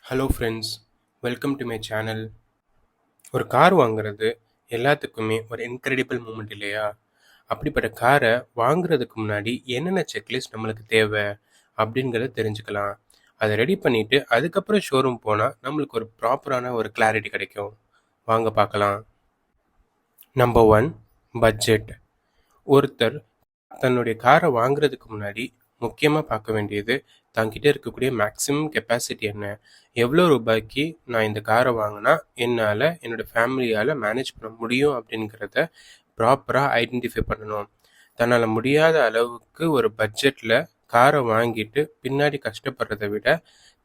Hello friends, welcome to my channel. ஒரு car வாங்குறது எல்லாத்துக்குமே ஒரு இன்க்ரெடிபிள் மூமெண்ட் இல்லையா? அப்படிப்பட்ட காரை வாங்குறதுக்கு முன்னாடி என்னென்ன செக்லிஸ்ட் நம்மளுக்கு தேவை அப்படிங்கிறத தெரிஞ்சுக்கலாம். அதை ரெடி பண்ணிட்டு அதுக்கப்புறம் ஷோரூம் போனால் நம்மளுக்கு ஒரு ப்ராப்பரான ஒரு கிளாரிட்டி கிடைக்கும். வாங்க பார்க்கலாம். Number one, budget. ஒருத்தர் தன்னுடைய காரை வாங்குறதுக்கு முன்னாடி முக்கியமாக பார்க்க வேண்டியது தங்கிட்ட இருக்கக்கூடிய மேக்ஸிமம் கெப்பாசிட்டி என்ன, எவ்வளோ ரூபாய்க்கு நான் இந்த காரை வாங்கினா என்னால் என்னோடய ஃபேமிலியால் மேனேஜ் பண்ண முடியும் அப்படிங்கிறத ப்ராப்பராக ஐடென்டிஃபை பண்ணணும். தன்னால் முடியாத அளவுக்கு ஒரு பட்ஜெட்டில் காரை வாங்கிட்டு பின்னாடி கஷ்டப்படுறதை விட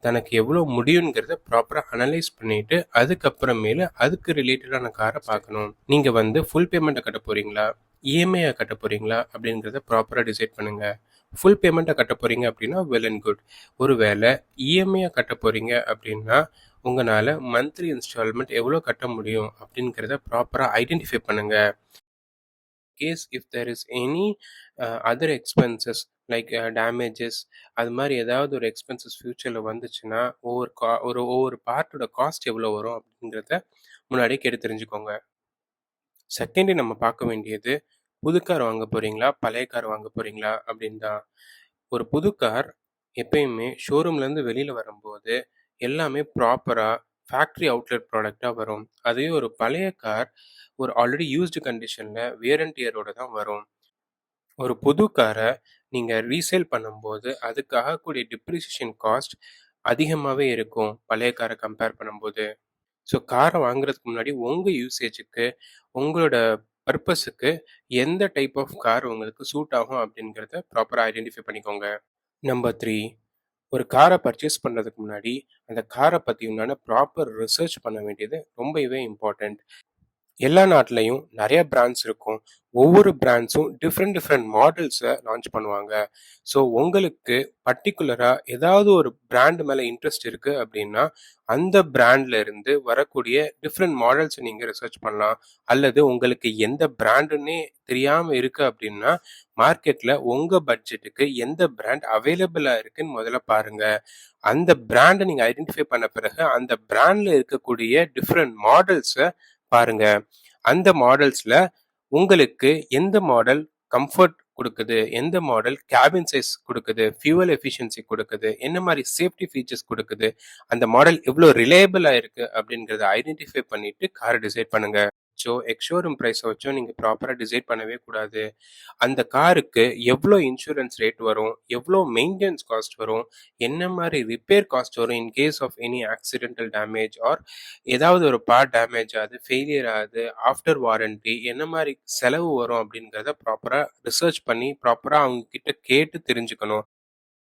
தனக்கு எவ்வளோ முடியுங்கிறத ப்ராப்பராக அனலைஸ் பண்ணிட்டு அதுக்கப்புறமேலு அதுக்கு ரிலேட்டடான காரை பார்க்கணும். நீங்கள் வந்து ஃபுல் பேமெண்ட்டை கட்ட போகிறீங்களா, இஎம்ஐயை கட்ட போகிறீங்களா அப்படிங்கிறத ப்ராப்பராக டிசைட் பண்ணுங்கள். ஃபுல் பேமெண்ட்டை கட்ட போகிறீங்க அப்படின்னா வெல் அண்ட் குட். ஒருவேளை இஎம்ஐயை கட்ட போகிறீங்க அப்படின்னா உங்களால் மந்த்லி இன்ஸ்டால்மெண்ட் எவ்வளோ கட்ட முடியும் அப்படிங்கிறத ப்ராப்பராக ஐடென்டிஃபை பண்ணுங்கள். Case if there is any other expenses like damages, அது மாதிரி ஏதாவது ஒரு எக்ஸ்பென்சஸ் ஃப்யூச்சரில் வந்துச்சுன்னா ஒவ்வொரு பார்ட்டோட காஸ்ட் எவ்வளோ வரும் அப்படிங்கிறத முன்னாடியே கேட்டு தெரிஞ்சுக்கோங்க. செகண்டு நம்ம பார்க்க வேண்டியது புது கார் வாங்க போகிறீங்களா, பழைய கார் வாங்க போகிறீங்களா அப்படின்னு தான். ஒரு புது கார் எப்பயுமே ஷோரூம்லேருந்து வெளியில் வரும்போது எல்லாமே ப்ராப்பராக ஃபேக்ட்ரி அவுட்லெட் ப்ராடக்டாக வரும். அதுவே ஒரு பழைய கார் ஒரு ஆல்ரெடி யூஸ்டு கண்டிஷனில் வியர் அண்ட் டியரோட தான் வரும். ஒரு புது காரை நீங்கள் ரீசேல் பண்ணும்போது அதுக்கு ஆகக்கூடிய டிப்ரிசியேஷன் காஸ்ட் அதிகமாகவே இருக்கும் பழைய காரை கம்பேர் பண்ணும்போது. ஸோ காரை வாங்குறதுக்கு முன்னாடி உங்கள் யூசேஜுக்கு, உங்களோட பர்பஸுக்கு எந்த டைப் ஆஃப் கார் உங்களுக்கு சூட் ஆகும் அப்படிங்கிறத ப்ராப்பராக ஐடென்டிஃபை பண்ணிக்கோங்க. நம்பர் 3, ஒரு காரை பர்ச்சேஸ் பண்ணுறதுக்கு முன்னாடி அந்த காரை பற்றி உண்டான ப்ராப்பர் ரிசர்ச் பண்ண வேண்டியது ரொம்பவே இம்பார்ட்டண்ட். எல்லா நாட்டிலையும் நிறைய பிராண்ட்ஸ் இருக்கும். ஒவ்வொரு பிராண்ட்ஸும் டிஃப்ரெண்ட் டிஃப்ரெண்ட் மாடல்ஸை லான்ச் பண்ணுவாங்க. ஸோ உங்களுக்கு பர்டிகுலராக ஏதாவது ஒரு பிராண்ட் மேலே இன்ட்ரெஸ்ட் இருக்குது அப்படின்னா அந்த பிராண்டில் இருந்து வரக்கூடிய டிஃப்ரெண்ட் மாடல்ஸை நீங்கள் ரிசர்ச் பண்ணலாம். அல்லது உங்களுக்கு எந்த பிராண்டுன்னே தெரியாமல் இருக்குது அப்படின்னா மார்க்கெட்டில் உங்கள் பட்ஜெட்டுக்கு எந்த பிராண்ட் அவைலபிளாக இருக்குன்னு முதல்ல பாருங்கள். அந்த பிராண்டை நீங்கள் ஐடென்டிஃபை பண்ண பிறகு அந்த பிராண்டில் இருக்கக்கூடிய டிஃப்ரெண்ட் மாடல்ஸை பாருங்க. அந்த மாடல்ஸ்ல உங்களுக்கு எந்த மாடல் கம்ஃபர்ட் கொடுக்குது, எந்த மாடல் கேபின் சைஸ் கொடுக்குது, ஃபியூவல் எஃபிஷியன்சி கொடுக்குது, என்ன மாதிரி சேஃப்டி ஃபீச்சர்ஸ் கொடுக்குது, அந்த மாடல் எவ்வளோ ரிலையபிளா இருக்கு அப்படிங்கிறத ஐடென்டிஃபை பண்ணிட்டு காரை டிசைட் பண்ணுங்க. எக்ஸ்ஷோரூம் ப்ரைஸை வச்சோ நீங்கள் ப்ராப்பராக டிசைட் பண்ணவே கூடாது. அந்த காருக்கு எவ்வளோ இன்சூரன்ஸ் ரேட் வரும், எவ்வளோ மெயின்டெனன்ஸ் காஸ்ட் வரும், என்ன மாதிரி ரிப்பேர் காஸ்ட் வரும் in case of any accidental damage or ஏதாவது ஒரு பார்ட் டேமேஜ் ஆகுது, ஃபெயிலியர் ஆகுது, ஆஃப்டர் வாரண்டி என்ன மாதிரி செலவு வரும் அப்படிங்கிறத ப்ராப்பராக ரிசர்ச் பண்ணி ப்ராப்பராக அவங்க கிட்ட கேட்டு தெரிஞ்சுக்கணும்.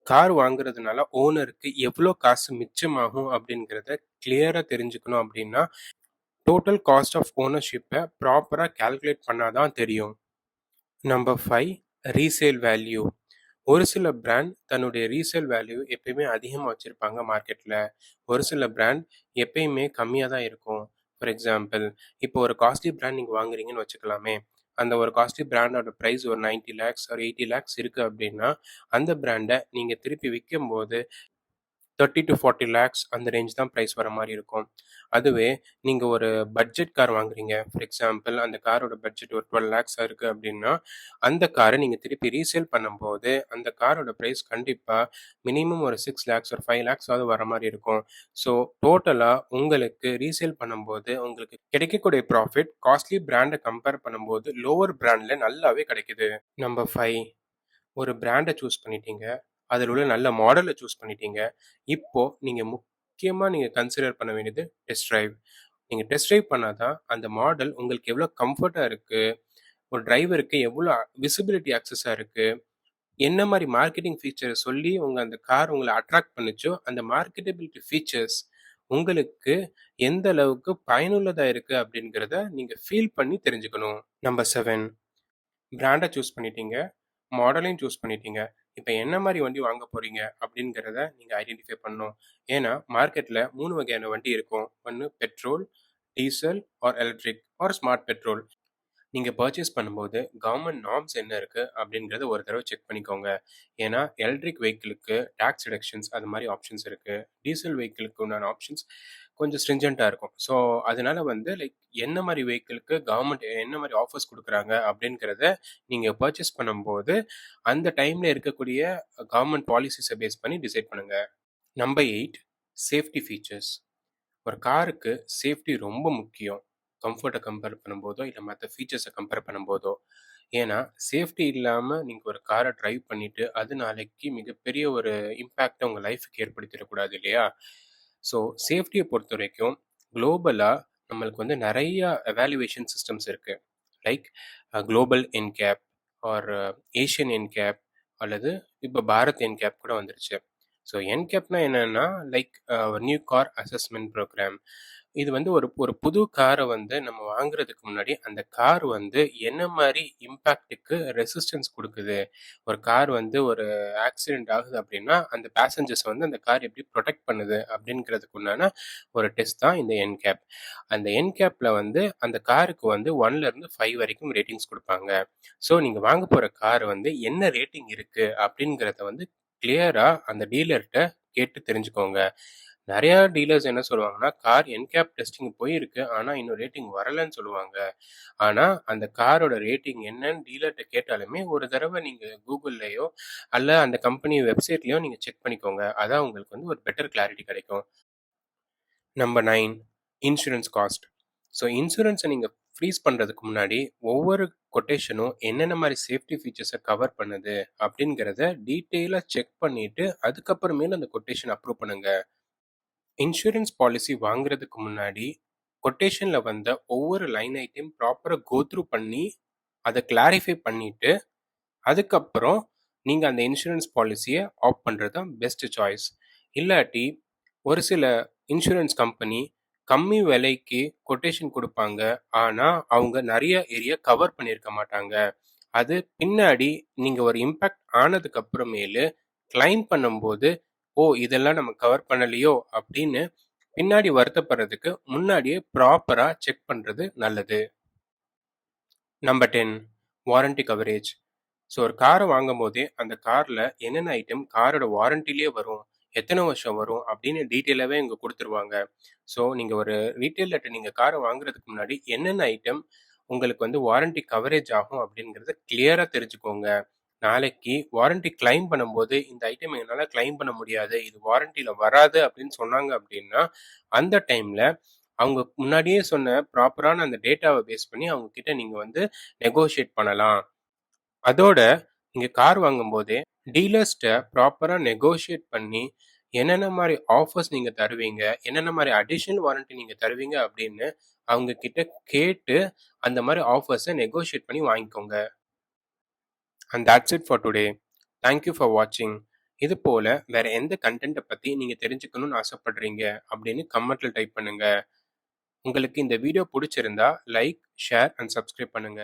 கார் வாங்குறதுனால ஓனருக்கு எவ்வளோ காசு மிச்சமாகும் அப்படிங்கிறத கிளியராக தெரிஞ்சுக்கணும் அப்படின்னா டோட்டல் காஸ்ட் ஆஃப் ஓனர்ஷிப்பை ப்ராப்பராக கால்குலேட் பண்ணால் தான் தெரியும். Number 5, resale value. ஒரு சில பிராண்ட் தன்னுடைய ரீசேல் வேல்யூ எப்பயுமே அதிகமாக வச்சுருப்பாங்க மார்க்கெட்டில். ஒரு சில பிராண்ட் எப்பயுமே கம்மியாக தான் இருக்கும். ஃபார் எக்ஸாம்பிள், இப்போ ஒரு காஸ்ட்லி பிராண்ட் நீங்கள் வாங்குறீங்கன்னு வச்சுக்கலாமே. அந்த ஒரு காஸ்ட்லி பிராண்டோட ப்ரைஸ் ஒரு 90 லேக்ஸ் ஒரு 80 லேக்ஸ் இருக்குது அப்படின்னா அந்த பிராண்டை நீங்கள் திருப்பி விற்கும்போது 30 to 40 லேக்ஸ் அந்த ரேஞ்ச் தான் ப்ரைஸ் வர மாதிரி இருக்கும். அதுவே நீங்கள் ஒரு பட்ஜெட் கார் வாங்குறீங்க, ஃபார் எக்ஸாம்பிள் அந்த காரோட பட்ஜெட் ஒரு 12 லேக்ஸ் இருக்குது அப்படின்னா அந்த காரை நீங்கள் திருப்பி ரீசேல் பண்ணும்போது அந்த காரோட ப்ரைஸ் கண்டிப்பாக மினிமம் ஒரு 6 லேக்ஸ் ஒரு 5 லேக்ஸாவது வர மாதிரி இருக்கும். ஸோ டோட்டலாக உங்களுக்கு ரீசேல் பண்ணும்போது உங்களுக்கு கிடைக்கக்கூடிய ப்ராஃபிட் காஸ்ட்லி பிராண்டை கம்பேர் பண்ணும்போது லோவர் பிராண்டில் நல்லாவே கிடைக்குது. நம்பர் 5, ஒரு பிராண்டை சூஸ் பண்ணிட்டீங்க, அதில் உள்ள நல்ல மாடலை சூஸ் பண்ணிட்டீங்க. இப்போ நீங்கள் முக்கியமாக நீங்கள் கன்சிடர் பண்ண வேண்டியது டெஸ்ட் ட்ரைவ். நீங்கள் டெஸ்ட் ட்ரைவ் பண்ணால் தான் அந்த மாடல் உங்களுக்கு எவ்வளோ கம்ஃபர்ட்டாக இருக்குது, ஒரு டிரைவருக்கு எவ்வளோ விசிபிலிட்டி ஆக்சஸாக இருக்குது, என்ன மாதிரி மார்க்கெட்டிங் ஃபீச்சரை சொல்லி அந்த கார் உங்களை அட்ராக்ட் பண்ணுச்சோ அந்த மார்க்கெட்டபிலிட்டி ஃபீச்சர்ஸ் உங்களுக்கு எந்த அளவுக்கு பயனுள்ளதாக இருக்குது அப்படிங்கிறத நீங்கள் ஃபீல் பண்ணி தெரிஞ்சுக்கணும். நம்பர் 7, பிராண்டை சூஸ் பண்ணிட்டீங்க, மாடலையும் சூஸ் பண்ணிட்டீங்க. இப்போ என்ன மாதிரி வண்டி வாங்க போறீங்க அப்படிங்கிறத நீங்கள் ஐடென்டிஃபை பண்ணணும். ஏன்னா மார்க்கெட்டில் 3 வகையான வண்டி இருக்கும். ஒன்று petrol, diesel or electric or smart petrol. நீங்க பர்ச்சேஸ் பண்ணும்போது கவர்ன்மெண்ட் நார்ம்ஸ் என்ன இருக்கு அப்படிங்கிறத ஒரு தடவ செக் பண்ணிக்கோங்க. ஏன்னா, எலக்ட்ரிக் வெஹிக்கிளுக்கு டாக்ஸ் ரிடக்ஷன்ஸ் அது மாரி ஆப்ஷன்ஸ் இருக்கு. டீசல் வெஹிக்கிளுக்கு உண்டான ஆப்ஷன்ஸ் கொஞ்சம் ஸ்ட்ரிஞ்சன்ட்டா இருக்கும். ஸோ, அதனால வந்து லைக் என்ன மாரி வெஹிக்கிளுக்கு கவர்ன்மெண்ட் என்ன மாரி ஆஃபர்ஸ் குடுக்குறாங்க அப்படிங்கிறத நீங்க பர்ச்சேஸ் பண்ணும்போது, அந்த டைம்ல இருக்கக்கூடிய கவர்ன்மெண்ட் பாலிசிஸ பேஸ் பண்ணி டிசைட் பண்ணுங்க. Number 8 safety features. ஒரு காருக்கு சேஃப்டி ரொம்ப முக்கியம். கம்ஃபர்ட்ட கம்பேர் பண்ணும்போதோ, இல்ல மத்த ஃபீச்சர்ஸ கம்பேர் பண்ணும்போதோ. ஏன்னா, சேஃப்டி இல்லாம நீங்க ஒரு கார டிரைவ் பண்ணிட்டு, அது நாளைக்கு மிகப்பெரிய ஒரு இம்பாக்ட்ட உங்க லைஃப்க்கு ஏற்படுத்திறக்கூடாது இல்லையா? ஸோ, சேஃப்டிய பொறுத்தவரைக்கும் குளோபலா நம்மளுக்கு வந்து நெறைய எவாலுவேஷன் சிஸ்டம்ஸ் இருக்கு. Like global NCAP or Asian NCAP அல்லது இப்ப பாரத் என்கேப் கூட வந்துருச்சு. ஸோ என்கேப்னா என்னன்னா, like new car assessment program. இது வந்து ஒரு ஒரு புது கார வந்து நம்ம வாங்குறதுக்கு முன்னாடி, அந்த கார் வந்து என்ன மாரி இம்பாக்ட்டுக்கு ரெசிஸ்டன்ஸ் குடுக்குது? ஒரு கார் வந்து ஒரு ஆக்சிடென்ட் ஆகுது அப்படின்னா, அந்த பேசஞ்சர்ஸ வந்து அந்த கார் எப்படி புரொடெக்ட் பண்ணுது? அப்படிங்கிறதுக்கு உண்டான ஒரு டெஸ்ட் தான் இந்த என்கேப். அந்த என்கேப்ல வந்து அந்த காருக்கு வந்து 1ல இருந்து 5 வரைக்கும் ரேட்டிங்ஸ் குடுப்பாங்க. ஸோ நீங்க வாங்க போற கார் வந்து என்ன ரேட்டிங் இருக்கு? அப்படிங்கிறத வந்து கிளியரா அந்த டீலர்ட்ட கேட்டு தெரிஞ்சுக்கோங்க. நெறையா டீலர்ஸ் என்ன சொல்லுவாங்கன்னா, கார் என்கேப் டெஸ்டிங் போயிருக்கு. ஆனா, இன்னும் ரேட்டிங் வரலன்னு சொல்லுவாங்க. ஆனா, அந்த காரோட ரேட்டிங் என்னன்னு டீலர்ட்ட கேட்டாலுமே, ஒரு தடவ நீங்க Googleலயோ, அல்ல அந்த கம்பெனி வெப்சைட்லயோ நீங்க செக் பண்ணிக்கோங்க. அதான் உங்களுக்கு வந்து ஒரு பெட்டர் கிளாரிட்டி கிடைக்கும். Number 9 insurance cost. So insurance நீங்க ஃப்ரீஸ் பண்றதுக்கு முன்னாடி, ஒவ்வொரு கொட்டேஷனும் என்னென்ன மாரி சேஃப்டி ஃபீச்சர்ஸ கவர் பண்ணுது அப்படிங்கிறத டீட்டெயிலா செக் பண்ணிட்டு, அதுக்கப்புறமேலு அந்த கொட்டேஷன் அப்ரூவ் பண்ணுங்க. இன்சூரன்ஸ் பாலிசி வாங்குறதுக்கு முன்னாடி, கொட்டேஷன்ல வந்த ஒவ்வொரு லைன் ஐட்டம் ப்ராப்பரா கோ த்ரூ பண்ணி, அத கிளாரிஃபை பண்ணிட்டு, அதுக்கப்புறம் நீங்க அந்த இன்சூரன்ஸ் பாலிசிய ஆப்ட் பண்றது தான் பெஸ்ட் சாய்ஸ். இல்லாட்டி, ஒரு சில இன்சூரன்ஸ் கம்பெனி கம்மி விலைக்கு கொட்டேஷன் குடுப்பாங்க. ஆனா, அவங்க நெறைய ஏரியா கவர் பண்ணியிருக்க மாட்டாங்க. அது பின்னாடி நீங்க ஒரு இம்பாக்ட் ஆனதுக்கு அப்புறமேலு கிளைம் பண்ணும்போது, "ஓ! இதெல்லாம் நம்ம கவர் பண்ணலையோ!" அப்படின்னு பின்னாடி வருத்தப்படுறதுக்கு முன்னாடியே ப்ராப்பரா செக் பண்றது நல்லது. Number 10 warranty coverage. ஸோ ஒரு கார வாங்கும்போதே, அந்த கார்ல என்னென்ன ஐட்டம் காரோட வாரண்டிலயே வரும், எத்தன வருஷம் வரும் அப்படின்னு டீட்டெயிலாவே இங்க குடுத்துருவாங்க. ஸோ நீங்க ஒரு ரீட்டெயிலர்ட்ட நீங்க கார வாங்குறதுக்கு முன்னாடி என்னென்ன ஐட்டம் உங்களுக்கு வந்து வாரண்டி கவரேஜ் ஆகும் அப்படிங்கிறத கிளியரா தெரிஞ்சுக்கோங்க. நாளைக்கு வாரண்டி கிளைம் பண்ணும்போது, இந்த ஐட்டம் என்னால கிளைம் பண்ண முடியாது. இது வாரண்டில வராது அப்படின்னு சொன்னாங்க அப்படின்னா, அந்த டைம்ல அவங்க முன்னாடியே சொன்ன ப்ராப்பரான அந்த டேட்டாவ பேஸ் பண்ணி அவங்க கிட்ட நீங்க வந்து நெகோஷியேட் பண்ணலாம். அதோட நீங்க கார் வாங்கும்போதே, டீலர்ஸ்ட்ட ப்ராப்பரா நெகோஷியேட் பண்ணி, என்னென்ன மாரி ஆஃபர்ஸ் நீங்க தருவீங்க, என்னென்ன மாரி அடிஷனல் வாரண்டி நீங்க தருவீங்க அப்படின்னு அவங்க கிட்ட கேட்டு, அந்த மாரி ஆஃபர்ஸ நெகோஷியேட் பண்ணி வாங்கிக்கோங்க. And that's it for today. Thank you for வாட்சிங். இது போல வேற எந்த கன்டென்ட்ட பத்தி நீங்க தெரிஞ்சுக்கணும்னு ஆசைப்படுறீங்க அப்படின்னு கமெண்ட்ல டைப் பண்ணுங்க. உங்களுக்கு இந்த வீடியோ புடிச்சிருந்தா லைக், ஷேர் அண்ட் சப்ஸ்கிரைப் பண்ணுங்க.